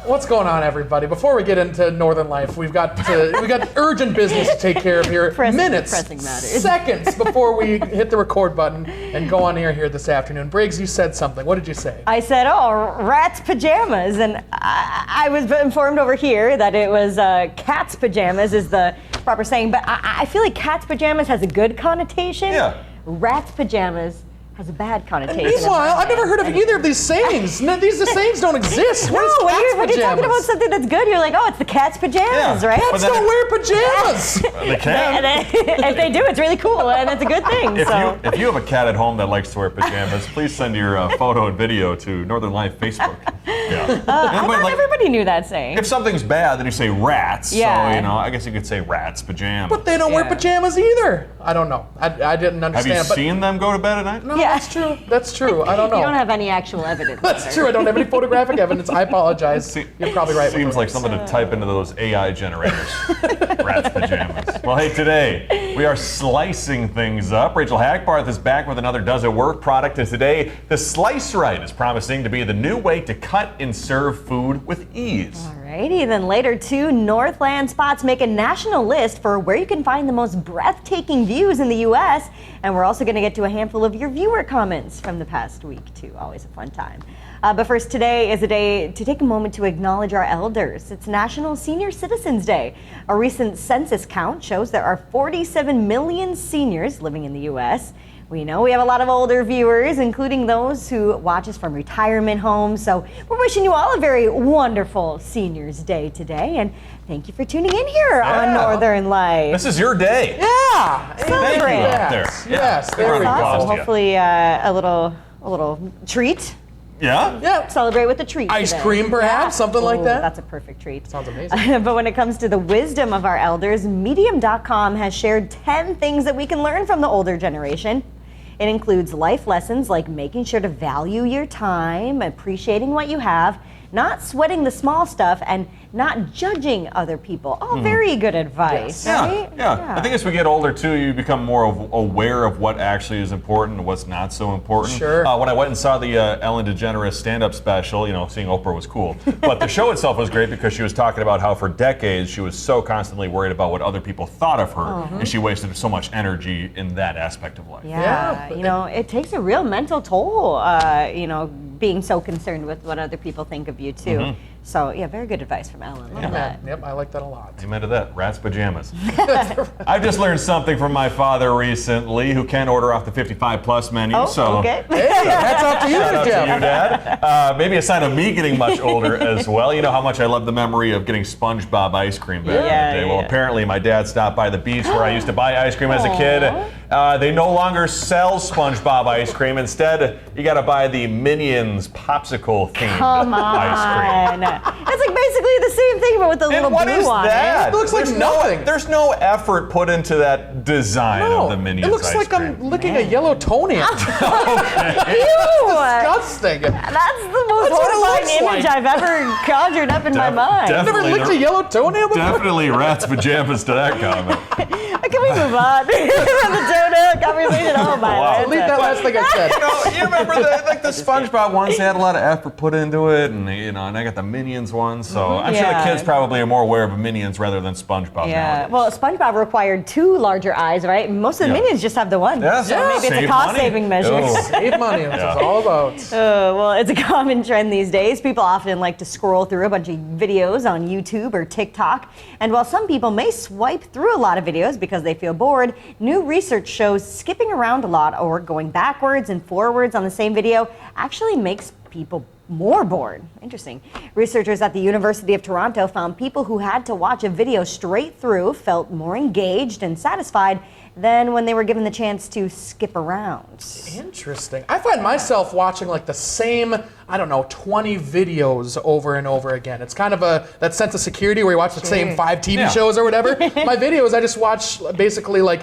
What's going on, everybody? Before we get into Northern Life, we got urgent business to take care of here. Pressing matters. Seconds before we hit the record button and go on air here this afternoon. Briggs, you said something. What did you say? I said, rat's pajamas, and I was informed over here that it was cat's pajamas is the proper saying, but I feel like cat's pajamas has a good connotation. Yeah. Rat's pajamas has a bad connotation. Meanwhile, I've never heard of either of these sayings. These sayings don't exist. What is when cat's you're talking about something that's good, you're like, it's the cat's pajamas, right? Cats don't wear pajamas. They can. If they do, it's really cool, and it's a good thing. If you have a cat at home that likes to wear pajamas, please send your photo and video to Northern Life Facebook. Yeah. I thought everybody knew that saying. If something's bad, then you say rats. Yeah. So, I guess you could say rat's pajamas. But they don't wear pajamas either. I don't know. I didn't understand. Have you seen them go to bed at night? No, that's true. That's true. I don't know. You don't have any actual evidence. That's true. I don't have any photographic evidence. I apologize. You're probably right. Seems like something to type into those AI generators. Rat's pajamas. Well, hey, today we are slicing things up. Rachel Hackbarth is back with another Does It Work product, and today the Slice Right is promising to be the new way to cut and serve food with ease. Alrighty, then later two Northland spots make a national list for where you can find the most breathtaking views in the U.S. And we're also going to get to a handful of your viewer comments from the past week too. Always a fun time. But first, today is a day to take a moment to acknowledge our elders. It's National Senior Citizens Day. A recent census count shows there are 47 million seniors living in the U.S. We know we have a lot of older viewers, including those who watch us from retirement homes. So we're wishing you all a very wonderful Seniors Day today. And thank you for tuning in here on Northern Life. This is your day. Yeah. Celebrate. Out there. Yes. There we go. Awesome. Hopefully a little treat. Yeah? Yeah. Celebrate with a treat. Ice today. cream, perhaps, something like that. That's a perfect treat. Sounds amazing. But when it comes to the wisdom of our elders, Medium.com has shared 10 things that we can learn from the older generation. It includes life lessons like making sure to value your time, appreciating what you have, not sweating the small stuff, and not judging other people. All very good advice, right? Yeah. I think as we get older too, you become more aware of what actually is important and what's not so important. Sure. When I went and saw the Ellen DeGeneres stand-up special, seeing Oprah was cool. But the show itself was great because she was talking about how for decades she was so constantly worried about what other people thought of her, and she wasted so much energy in that aspect of life. Yeah, it takes a real mental toll, being so concerned with what other people think of you too. So very good advice from Ellen. Love that. Yep, I like that a lot. Amen to that. Rat's pajamas. I've just learned something from my father recently, who can order off the 55+ menu. Okay. Hey, hats off to you, Shout out to you, Jeff. Dad. Maybe a sign of me getting much older as well. You know how much I love the memory of getting SpongeBob ice cream back in the day. Well, apparently my dad stopped by the beach where I used to buy ice cream as a kid. They no longer sell SpongeBob ice cream. Instead, you got to buy the Minions popsicle themed ice cream. It's like basically the same thing, but with the little what blue is on that? it. It looks like nothing. There's no effort put into that design of the Minions it looks ice like cream. I'm licking a yellow toenail. Ew! Disgusting. That's the most That's what it horrifying looks image like. I've ever conjured up in my mind. Never Definitely licked a yellow toenail before? Definitely rat's pajamas to that comment. Can we move on? The donut conversation. Oh my Wow. lord. Delete that last thing I said. You remember the SpongeBob ones? They had a lot of effort put into it, and and I got the Minions ones. So I'm sure the kids probably are more aware of Minions rather than SpongeBob. Yeah. nowadays. Well, SpongeBob required 2 larger eyes, right? Most of the Minions just have the one. Yeah, So maybe it's a save cost-saving money. measure. Oh. Save money, that's what it's all about. Well, it's a common trend these days. People often like to scroll through a bunch of videos on YouTube or TikTok. And while some people may swipe through a lot of videos because they feel bored, new research shows skipping around a lot or going backwards and forwards on the same video actually makes people more bored. Interesting. Researchers at the University of Toronto found people who had to watch a video straight through felt more engaged and satisfied than when they were given the chance to skip around. Interesting. I find myself watching like the same, 20 videos over and over again. It's kind of that sense of security where you watch the same 5 TV shows or whatever. My videos, I just watch basically like,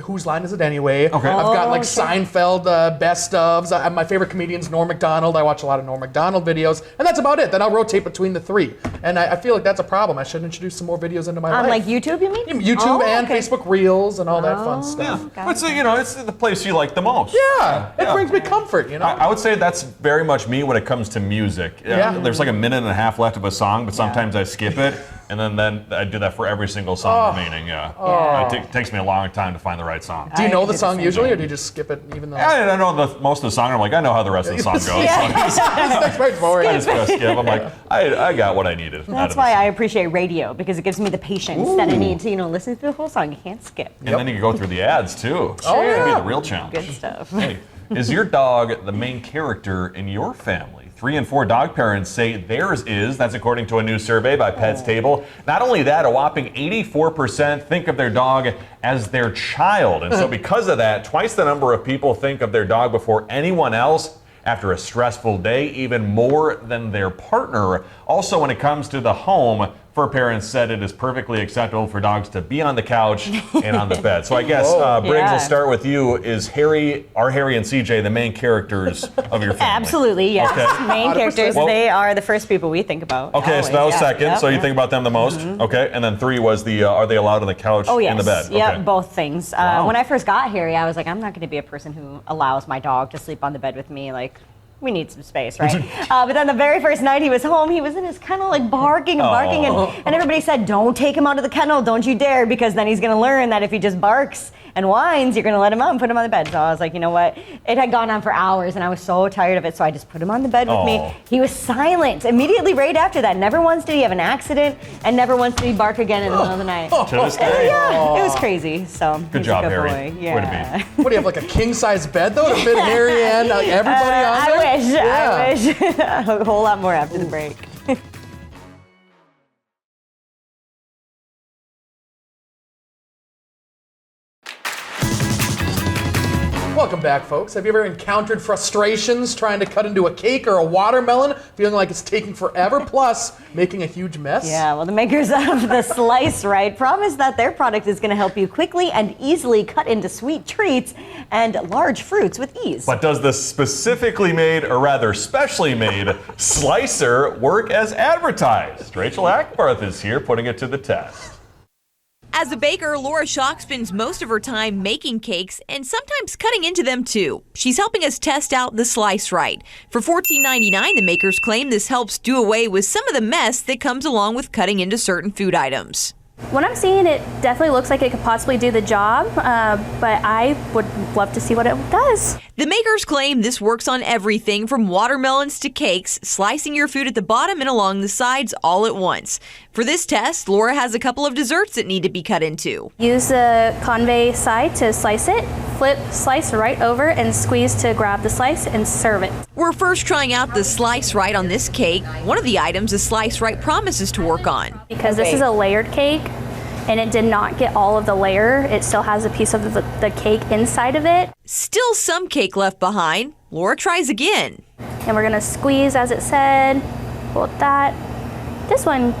whose line is it anyway? Okay. I've got like Seinfeld best ofs. My favorite comedian's Norm Macdonald. I watch a lot of Norm Macdonald videos, and that's about it. Then I'll rotate between the 3. And I feel like that's a problem. I should introduce some more videos into my life. On like YouTube, you mean? YouTube and Facebook Reels and all that fun stuff. Yeah. But so, it's the place you like the most. Yeah, it brings me comfort, I would say that's very much me when it comes to music. Yeah. There's like a minute and a half left of a song, but sometimes I skip it, and then I do that for every single song remaining. It takes me a long time to find the right song. Do you know the song usually, or do you just skip it even though? I know most of the song. I'm like, I know how the rest of the song goes. That's right forward. I just press skip. I'm like, I got what I needed. That's why I appreciate radio, because it gives me the patience that I need to, listen to the whole song. You can't skip. And then you can go through the ads too. Oh, yeah. That'd be the real challenge. Good stuff. Hey, is your dog the main character in your family? 3 in 4 dog parents say theirs is. That's according to a new survey by Pets Table. Not only that, a whopping 84% think of their dog as their child. And so because of that, twice the number of people think of their dog before anyone else after a stressful day, even more than their partner. Also, when it comes to the home, 4 parents said it is perfectly acceptable for dogs to be on the couch and on the bed. So I guess, Briggs, we'll start with you. Is Harry and CJ the main characters of your family? Absolutely, yes. Okay. Main 100%. characters, they are the first people we think about. Okay, always. so that was second. Yep. So you think about them the most. Okay, and then 3 was the are they allowed on the couch in the bed? Yeah, Okay. both things. When I first got Harry, I was like, I'm not going to be a person who allows my dog to sleep on the bed with me. Like, we need some space, right? But then the very first night he was home, he was in his kennel, like barking and barking, and everybody said, don't take him out of the kennel, don't you dare, because then he's gonna learn that if he just barks and whines, you're gonna let him out and put him on the bed. So I was like, you know what? It had gone on for hours, and I was so tired of it, so I just put him on the bed with me. He was silent immediately right after that. Never once did he have an accident, and never once did he bark again in the middle of the night. To this day? Yeah, it was crazy. So Good he's job, a good Harry. boy. Way Yeah. to be. What do you have, like a king-size bed though to fit Harry and everybody on there? I wish. Yeah. I wish. A whole lot more after the break. Welcome back, folks. Have you ever encountered frustrations trying to cut into a cake or a watermelon, feeling like it's taking forever, plus making a huge mess? Yeah, well, the makers of the Slice Right promise that their product is going to help you quickly and easily cut into sweet treats and large fruits with ease. But does the specifically made, or rather specially made, slicer work as advertised? Rachel Hackbarth is here putting it to the test. As a baker, Laura Schock spends most of her time making cakes and sometimes cutting into them too. She's helping us test out the Slice Right. For $14.99, the makers claim this helps do away with some of the mess that comes along with cutting into certain food items. What I'm seeing, it definitely looks like it could possibly do the job, but I would love to see what it does. The makers claim this works on everything from watermelons to cakes, slicing your food at the bottom and along the sides all at once. For this test, Laura has a couple of desserts that need to be cut into. Use the convey side to slice it, flip, slice right over, and squeeze to grab the slice and serve it. We're first trying out the Slice Right on this cake, one of the items the Slice Right promises to work on. Because this is a layered cake, and it did not get all of the layer. It still has a piece of the cake inside of it. Still some cake left behind. Laura tries again. And we're gonna squeeze as it said, pull that. This one,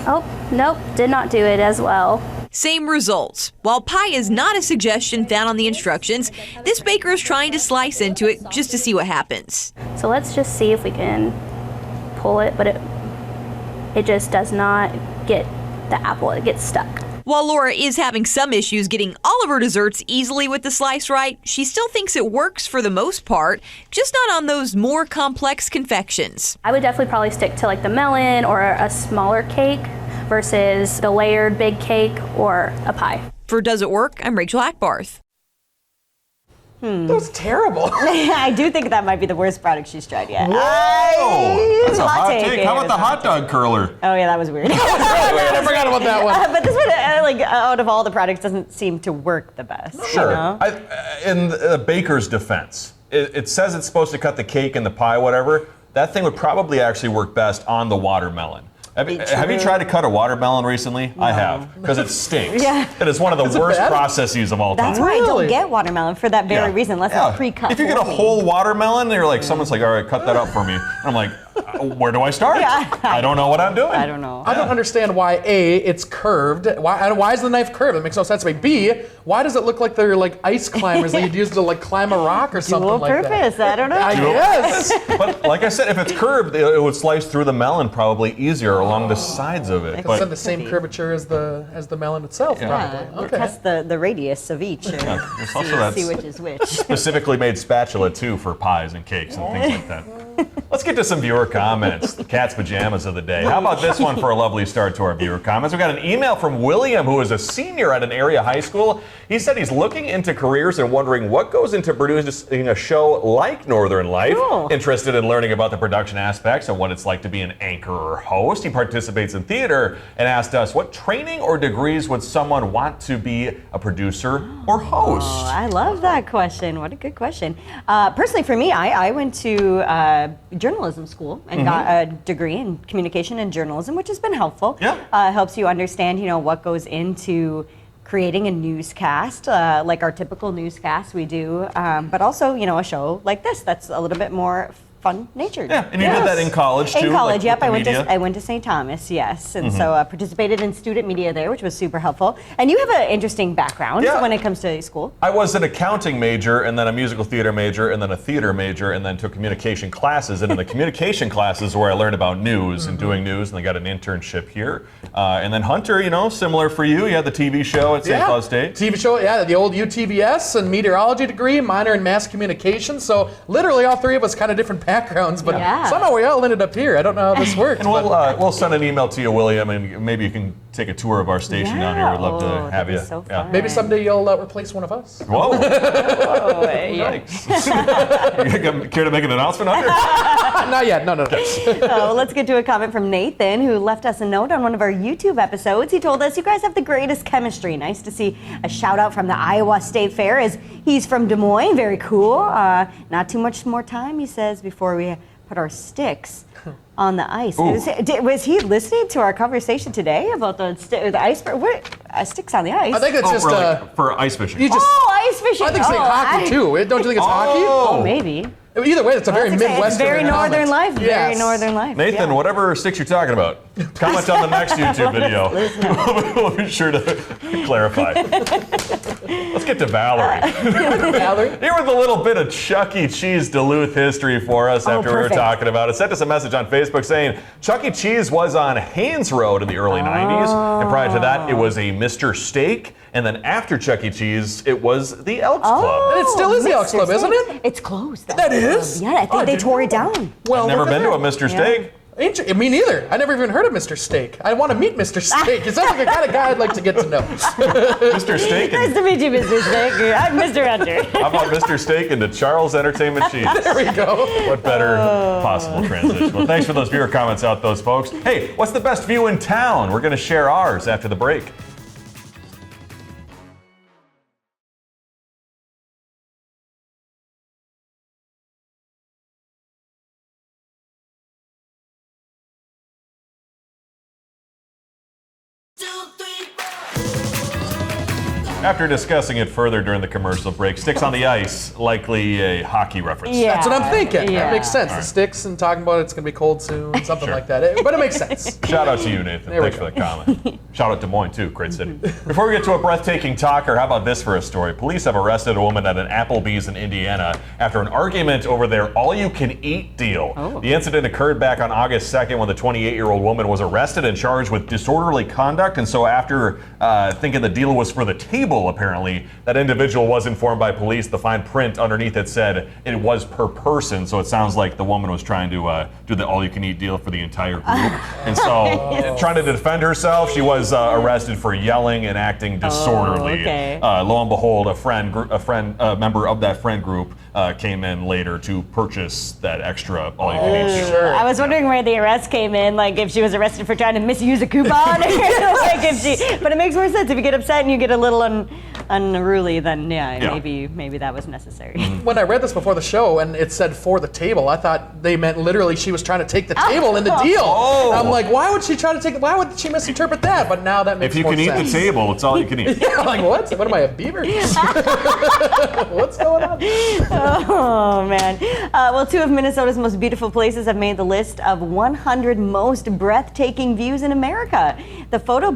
oh, nope, did not do it as well. Same results. While pie is not a suggestion found on the instructions, this baker is trying to slice into it just to see what happens. So let's just see if we can pull it, but it just does not get the apple, it gets stuck. While Laura is having some issues getting all of her desserts easily with the Slice Right, she still thinks it works for the most part, just not on those more complex confections. I would definitely probably stick to like the melon or a smaller cake versus the layered big cake or a pie. For Does It Work? I'm Rachel Hackbarth. That was terrible. I do think that might be the worst product she's tried yet. Whoa! That's a hot take. How about the hot dog curler? Oh yeah, that was weird. I forgot about that one. But this one, like out of all the products, doesn't seem to work the best. Sure. You know? In the baker's defense, it says it's supposed to cut the cake and the pie, whatever. That thing would probably actually work best on the watermelon. Have you tried to cut a watermelon recently? No. I have, because it stinks. Yeah. It is one of the worst bad? processes of all time. That's why I Really? don't get watermelon for that very reason, unless it's pre-cut. If you get a for me. whole watermelon, you're like, someone's like, all right, cut that up for me. And I'm like, where do I start? Yeah. I don't know what I'm doing. I don't know. I don't understand why A, it's curved. Why is the knife curved? It makes no sense to me. B, why does it look like they're like ice climbers that you'd use to like climb a rock or something Dual like purpose, that? I don't know. I guess. But like I said, if it's curved, it would slice through the melon probably easier along the sides of it. It's in the same curvature as the melon itself, probably. Okay. Test the radius of each. There's also that See which is which. specifically made spatula too for pies and cakes and things like that. Let's get to some viewer comments. The cat's pajamas of the day. How about this one for a lovely start to our viewer comments? We got an email from William, who is a senior at an area high school. He said he's looking into careers and wondering what goes into producing a show like Northern Life. Cool. Interested in learning about the production aspects and what it's like to be an anchor or host. He participates in theater and asked us, what training or degrees would someone want to be a producer or host? Oh, I love that question. What a good question. Personally, for me, I went to journalism school and got a degree in communication and journalism, which has been helpful. Yeah. Helps you understand, what goes into creating a newscast, like our typical newscast we do, but also, a show like this that's a little bit more fun-natured. Yeah, and you did that in college too? In college, like, yep. I went to St. Thomas, yes, and so participated in student media there, which was super helpful. And you have an interesting background when it comes to school. I was an accounting major, and then a musical theater major, and then a theater major, and then took communication classes. And in the communication classes, where I learned about news and doing news, and I got an internship here. And then Hunter, similar for you. You had the TV show at St. Cloud State. TV show, the old UTVS and meteorology degree, minor in mass communication. So literally all three of us kind of different backgrounds, but somehow we all ended up here. I don't know how this works. And we'll send an email to you, William, and maybe you can take a tour of our station down here. We'd love to have you. So fun. Maybe someday you'll replace one of us. Whoa. Nice. Care to make an announcement, Hunter? Not yet. No. Well, let's get to a comment from Nathan, who left us a note on one of our YouTube episodes. He told us, you guys have the greatest chemistry. Nice to see a shout out from the Iowa State Fair, as he's from Des Moines. Very cool. Not too much more time, he says, before we put our sticks on the ice. Was he listening to our conversation today about the iceberg? What? Sticks on the ice? I think it's just for ice fishing. ice fishing. I think it's like hockey too. Don't you think it's hockey? Oh, maybe. Either way, it's a very Midwestern. It's very northern life. Yes. Very northern life. Nathan, whatever sticks you're talking about, comment on the next YouTube video. We'll be sure to clarify. Let's get to Valerie. Valerie? Here with a little bit of Chuck E. Cheese Duluth history for us after we were talking about it. Sent us a message on Facebook saying Chuck E. Cheese was on Haynes Road in the early 90s. And prior to that, it was a Mr. Steak. And then after Chuck E. Cheese, it was the Elks Club. And it still is the Elks Club, isn't it? It's closed. That is? Yeah, I think they tore it down. Well, I've never been to a Mr. Steak. Me neither. I never even heard of Mr. Steak. I want to meet Mr. Steak. He sounds like the kind of guy I'd like to get to know. Mr. Steak. Nice to meet you, Mr. Steak. I'm Mr. Hunter. How about Mr. Steak into Charles Entertainment Cheese? There we go. What better possible transition? Well, thanks for those viewer comments out, those folks. Hey, what's the best view in town? We're going to share ours after the break. After discussing it further during the commercial break, sticks on the ice, likely a hockey reference. Yeah. That's what I'm thinking. Yeah. That makes sense. All The right. sticks and talking about it's going to be cold soon, something like that. But it makes sense. Shout out to you, Nathan. There we Thanks for the comment. Shout out Des Moines, too. Great city. Before we get to a breathtaking talker, how about this for a story? Police have arrested a woman at an Applebee's in Indiana after an argument over their all-you-can-eat deal. The incident occurred back on August 2nd when the 28-year-old woman was arrested and charged with disorderly conduct. And so after thinking the deal was for the table, apparently, that individual was informed by police. The fine print underneath it said it was per person, so it sounds like the woman was trying to do the all-you-can-eat deal for the entire group. And so, trying to defend herself, she was arrested for yelling and acting disorderly. Lo and behold, a member of that friend group came in later to purchase that extra all-you-can-eat deal. I was wondering where the arrest came in, like if she was arrested for trying to misuse a coupon, like if she. But it makes more sense if you get upset and you get a little unruly, then maybe that was necessary. When I read this before the show and it said for the table, I thought they meant literally she was trying to take the table in the deal. I'm like, why would she try to take it? Why would she misinterpret that? But now that makes If you more can sense. eat the table, it's all you can eat. Yeah, like what? What am I, a beaver? What's going on? Oh man. Well, two of Minnesota's most beautiful places have made the list of 100 most breathtaking views in America. The photo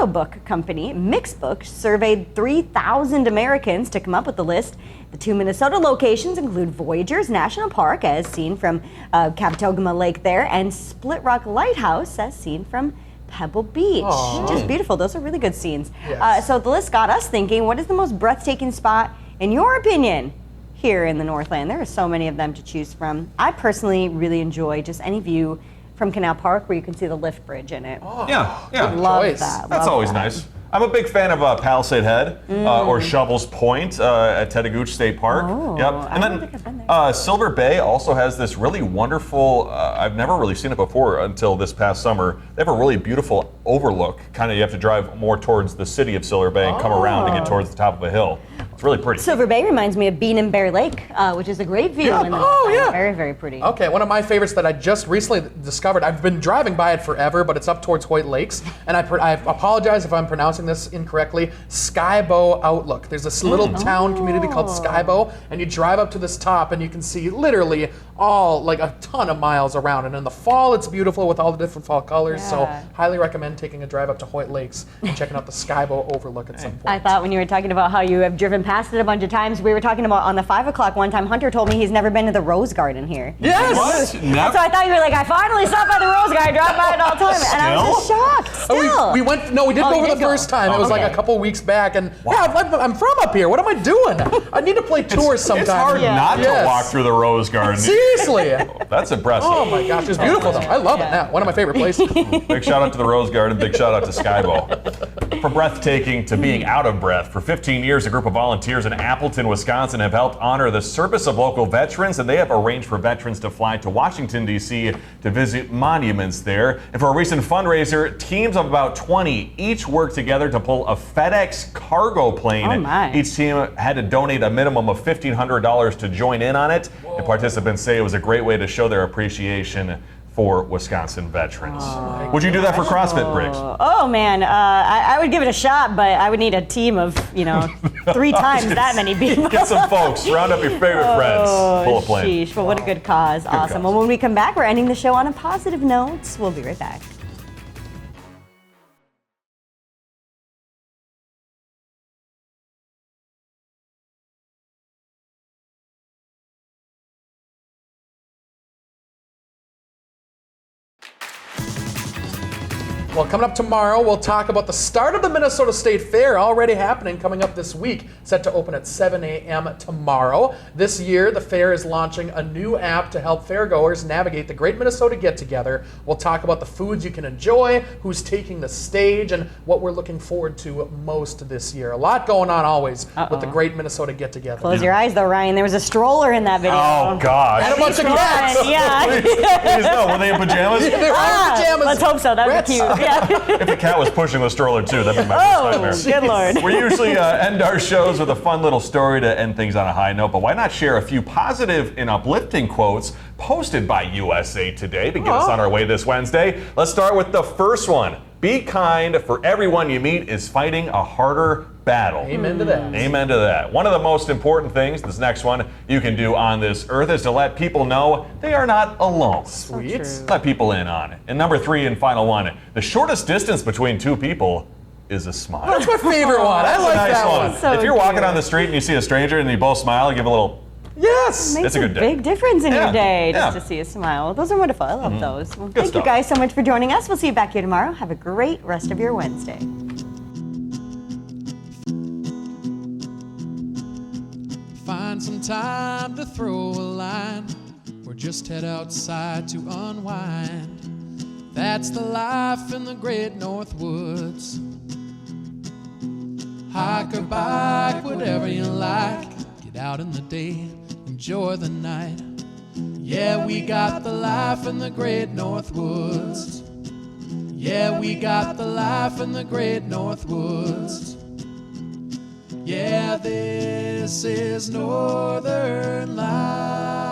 book company Mixbook surveyed 3,000 Americans to come up with the list. The two Minnesota locations include Voyageurs National Park, as seen from Capitogama Lake there, and Split Rock Lighthouse, as seen from Pebble Beach. Just beautiful. Those are really good scenes. Yes. So the list got us thinking, what is the most breathtaking spot in your opinion here in the Northland. There are so many of them to choose from. I personally really enjoy just any view from Canal Park where you can see the lift bridge in it. Yeah. Love choice. that. That's love always that. nice. I'm a big fan of Palisade Head or Shovels Point at Tetagooch State Park. Oh, yep. I And don't then think I've been there. Silver Bay also has this really wonderful, I've never really seen it before until this past summer. They have a really beautiful overlook. Kind of you have to drive more towards the city of Silver Bay and come around to get towards the top of a hill. It's really pretty. Silver Bay reminds me of Bean and Bear Lake, which is a great view. Yeah. In the Oh, Northland. yeah. Very, very pretty. Okay, one of my favorites that I just recently discovered. I've been driving by it forever, but it's up towards Hoyt Lakes, and I apologize if I'm pronouncing this incorrectly. Skybow Outlook. There's this little town community called Skybow, and you drive up to this top, and you can see literally all like a ton of miles around. And in the fall, it's beautiful with all the different fall colors. So, Yeah. highly recommend taking a drive up to Hoyt Lakes and checking out the Skybow Overlook at some point. I thought when you were talking about how you have driven past it a bunch of times, we were talking about on the 5 o'clock one time, Hunter told me he's never been to the Rose Garden here. Yes. What? So I thought you were like, I finally stopped by the Rose Garden, I drive by it all the time. And I was just shocked. Still. Oh, we went. No, we did Oh, go you for did the go. first time. It was like Okay. a couple weeks back, and yeah, I'm from up here. What am I doing? I need to play tours sometime. It's hard Yeah. not Yes. to walk through the Rose Garden. Seriously. That's impressive. Oh my gosh, it's beautiful though. I love it now. One of my favorite places. Big shout out to the Rose Garden. Big shout out to Skybow. From breathtaking to being out of breath, for 15 years, a group of volunteers in Appleton, Wisconsin have helped honor the service of local veterans, and they have arranged for veterans to fly to Washington, D.C. to visit monuments there. And for a recent fundraiser, teams of about 20 each worked together to pull a FedEx cargo plane. Oh, my. Each team had to donate a minimum of $1,500 to join in on it. And participants say it was a great way to show their appreciation for Wisconsin veterans. Would you do that for CrossFit, Briggs? Oh man, I would give it a shot, but I would need a team of, 3 times that many people. Get some folks, round up your favorite friends, pull a plane. Sheesh, but what a good cause. Awesome. cause. Well, when we come back, we're ending the show on a positive note. We'll be right back. Well, coming up tomorrow, we'll talk about the start of the Minnesota State Fair, already happening, coming up this week, set to open at 7 a.m. tomorrow. This year, the fair is launching a new app to help fairgoers navigate the Great Minnesota Get-Together. We'll talk about the foods you can enjoy, who's taking the stage, and what we're looking forward to most this year. A lot going on always with the Great Minnesota Get-Together. Close your eyes though, Ryan. There was a stroller in that video. Oh, gosh. And a bunch of cats. Yeah. Please, no, were they in pajamas? They're all in pajamas. Let's hope so. That'd Rats. be cute. Yeah. If the cat was pushing the stroller too, that'd be my worst nightmare. Good lord. We usually end our shows with a fun little story to end things on a high note, but why not share a few positive and uplifting quotes posted by USA Today to get us on our way this Wednesday? Let's start with the first one. Be kind, for everyone you meet is fighting a harder battle. Amen to that. Amen to that. One of the most important things, this next one, you can do on this earth is to let people know they are not alone. Sweet. Let people in on it. And number 3 and final one, the shortest distance between two people is a smile. That's my favorite one. I That's like a nice that one. one. So if you're walking cute. on the street and you see a stranger and you both smile and give a little, Yes. Makes It's a good day. big difference in Yeah, your day just yeah. to see a smile. Those are wonderful. I love those. Well, thank you stuff. guys so much for joining us. We'll see you back here tomorrow. Have a great rest of your Wednesday. Find some time to throw a line or just head outside to unwind. That's the life in the great North Woods. Hike or bike, whatever you like. Get out in the day, enjoy the night. Yeah, we got the life in the great North Woods. Yeah, we got the life in the great North Woods. Yeah, this is Northern Life.